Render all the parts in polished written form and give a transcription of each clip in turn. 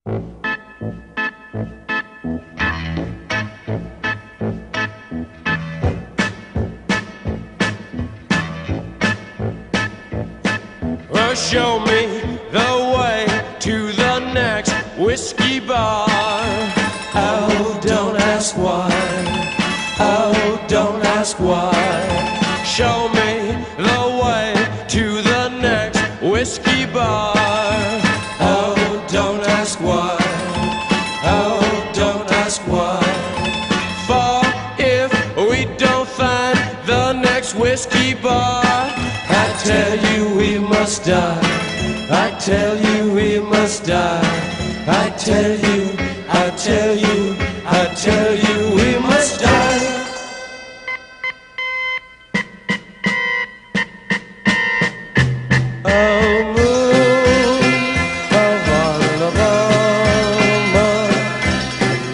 Well, show me the way to the next whiskey bar. Oh, don't ask why. Oh, don't ask why. Show me the way to the next whiskey bar. Oh, don't ask why. Oh, don't ask why. For if we don't find the next whiskey bar, I tell you we must die. I tell you we must die. I tell you, I tell you, I tell you we must die. Oh, moon of Alabama,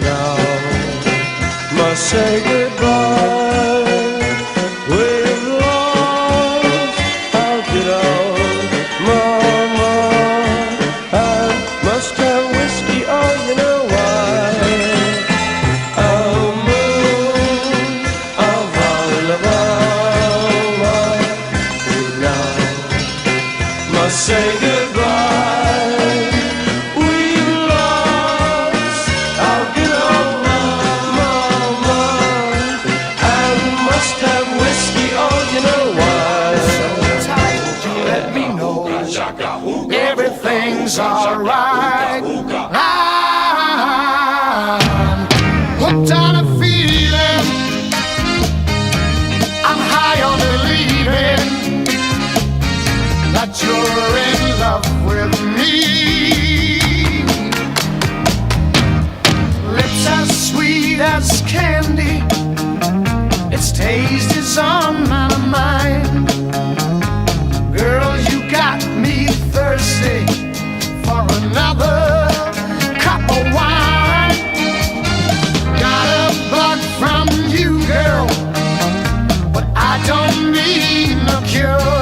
now must say goodbye. We've lost our good old mama. I must have whiskey, oh, you know why. Oh, moon of Alabama, now must say goodbye. We've lost our good old mama, and must have whiskey, oh, you know why. You let me know everything's alright. I'm hooked on a feeling. I'm high on believing that you're in love with me. Lips as sweet as candy, its taste is on my mind. Girl, you got me thirsty for another cup of wine. Got a bug from you, girl, but I don't need no cure.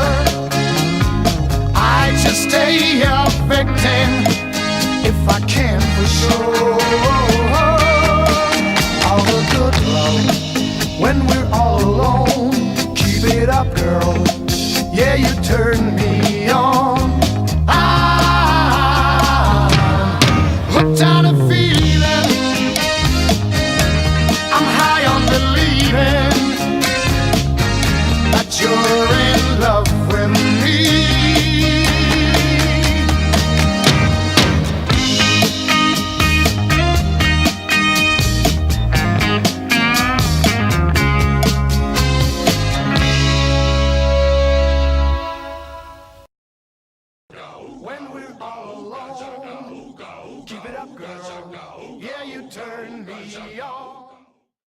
I just stay a victim if I can for sure. All the good love when we're all alone. Keep it up, girl. Yeah, you turn me on. I'm hooked on a feeling. I'm high on believing that you're in love with me. When we're all alone, keep it up, girl. Yeah, you turn me on.